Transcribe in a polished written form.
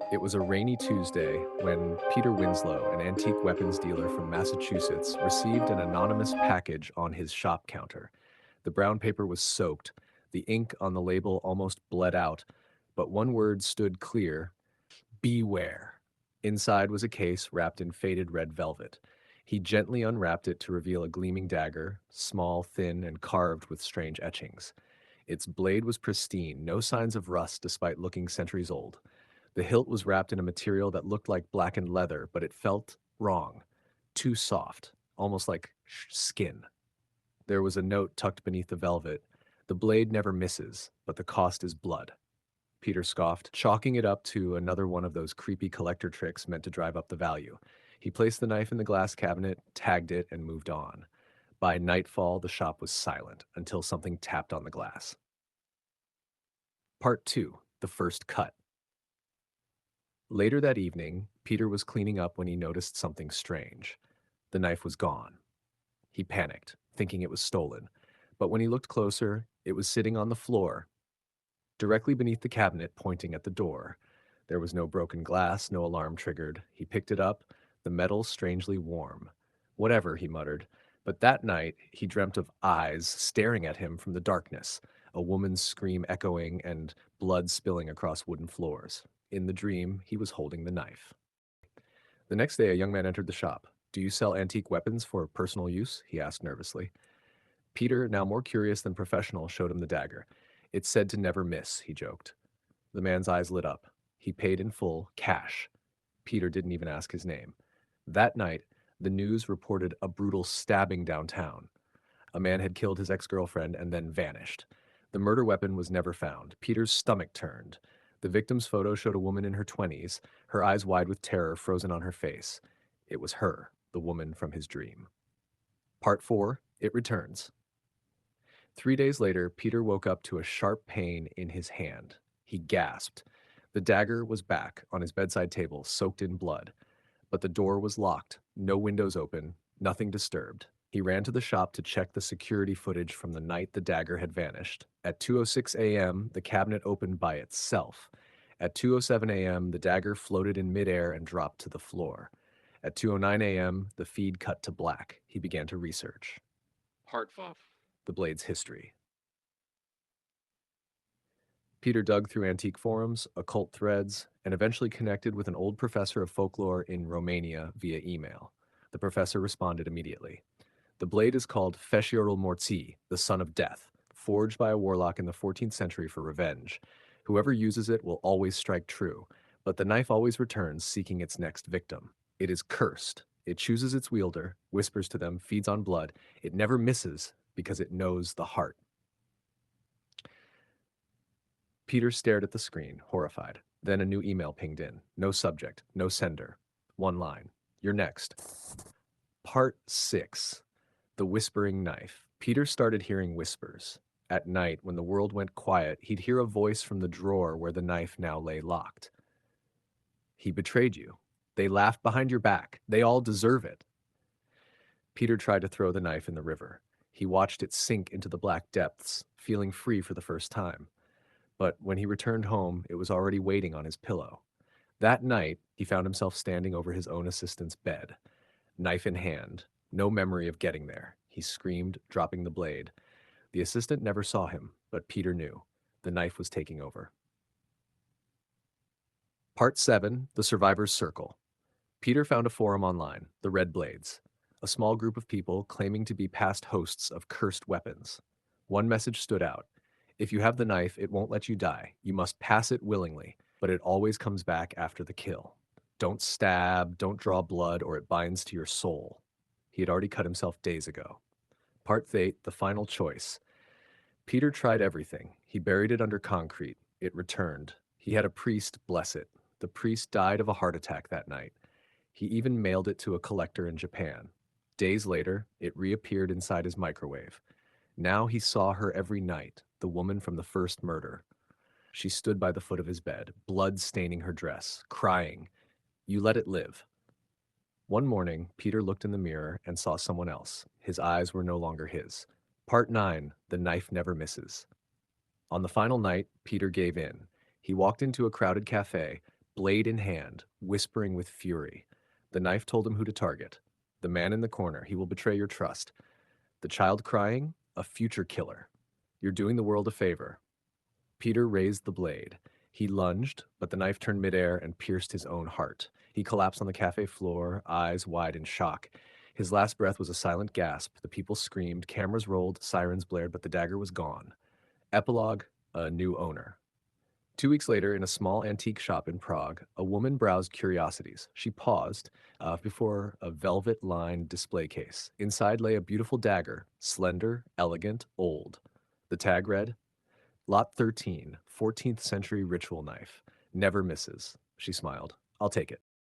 It was a rainy Tuesday when Peter Winslow, an antique weapons dealer from Massachusetts, received an anonymous package on his shop counter. The brown paper was soaked, the ink on the label almost bled out, but one word stood clear: beware. Inside was a case wrapped in faded red velvet. He gently unwrapped it to reveal a gleaming dagger, small, thin, and carved with strange etchings. Its blade was pristine, no signs of rust despite looking centuries old. The hilt was wrapped in a material that looked like blackened leather, but it felt wrong, too soft, almost like skin. There was a note tucked beneath the velvet. The blade never misses, but the cost is blood. Peter scoffed, chalking it up to another one of those creepy collector tricks meant to drive up the value. He placed the knife in the glass cabinet, tagged it, and moved on. By nightfall, the shop was silent until something tapped on the glass. Part 2: The First Cut. Later that evening, Peter was cleaning up when he noticed something strange. The knife was gone. He panicked, thinking it was stolen. But when he looked closer, it was sitting on the floor, directly beneath the cabinet pointing at the door. There was no broken glass, no alarm triggered. He picked it up, the metal strangely warm. Whatever, he muttered. But that night, he dreamt of eyes staring at him from the darkness, a woman's scream echoing and blood spilling across wooden floors. In the dream, he was holding the knife. The next day, a young man entered the shop. "Do you sell antique weapons for personal use?" he asked nervously. Peter, now more curious than professional, showed him the dagger. "It's said to never miss," he joked. The man's eyes lit up. He paid in full, cash. Peter didn't even ask his name. That night, the news reported a brutal stabbing downtown. A man had killed his ex-girlfriend and then vanished. The murder weapon was never found. Peter's stomach turned. The victim's photo showed a woman in her 20s, her eyes wide with terror frozen on her face. It was her, the woman from his dream. Part 4: It returns. 3 days later, Peter woke up to a sharp pain in his hand. He gasped. The dagger was back on his bedside table, soaked in blood. But the door was locked, no windows open, nothing disturbed. He ran to the shop to check the security footage from the night the dagger had vanished. At 2:06 a.m., the cabinet opened by itself. At 2:07 a.m., the dagger floated in midair and dropped to the floor. At 2:09 a.m., the feed cut to black. He began to research. Part 5: The blade's history. Peter dug through antique forums, occult threads, and eventually connected with an old professor of folklore in Romania via email. The professor responded immediately. The blade is called Fesciorul Morții, the son of death, forged by a warlock in the 14th century for revenge. Whoever uses it will always strike true, but the knife always returns, seeking its next victim. It is cursed. It chooses its wielder, whispers to them, feeds on blood. It never misses because it knows the heart. Peter stared at the screen, horrified. Then a new email pinged in. No subject, no sender. One line. "You're next." Part 6: The Whispering Knife. Peter started hearing whispers. At night, when the world went quiet, he'd hear a voice from the drawer where the knife now lay locked. "He betrayed you. They laughed behind your back. They all deserve it." Peter tried to throw the knife in the river. He watched it sink into the black depths, feeling free for the first time. But when he returned home, it was already waiting on his pillow. That night, he found himself standing over his own assistant's bed, knife in hand, no memory of getting there. He screamed, dropping the blade. The assistant never saw him, but Peter knew. The knife was taking over. Part 7: The Survivor's Circle. Peter found a forum online, the Red Blades, a small group of people claiming to be past hosts of cursed weapons. One message stood out. "If you have the knife, it won't let you die. You must pass it willingly, but it always comes back after the kill. Don't stab, don't draw blood, or it binds to your soul." He had already cut himself days ago. Part 8: The Final Choice. Peter tried everything. He buried it under concrete. It returned. He had a priest bless it. The priest died of a heart attack that night. He even mailed it to a collector in Japan. Days later, it reappeared inside his microwave. Now he saw her every night, the woman from the first murder. She stood by the foot of his bed, blood staining her dress, crying, "You let it live." One morning, Peter looked in the mirror and saw someone else. His eyes were no longer his. Part 9: The Knife Never Misses. On the final night, Peter gave in. He walked into a crowded cafe, blade in hand, whispering with fury. The knife told him who to target. The man in the corner, he will betray your trust. The child crying, a future killer. You're doing the world a favor. Peter raised the blade. He lunged, but the knife turned midair and pierced his own heart. He collapsed on the cafe floor, eyes wide in shock. His last breath was a silent gasp. The people screamed, cameras rolled, sirens blared, but the dagger was gone. Epilogue: a new owner. 2 weeks later, in a small antique shop in Prague, a woman browsed curiosities. She paused before a velvet lined display case. Inside lay a beautiful dagger, slender, elegant, old. The tag read, Lot 13, 14th century ritual knife. Never misses. She smiled. I'll take it.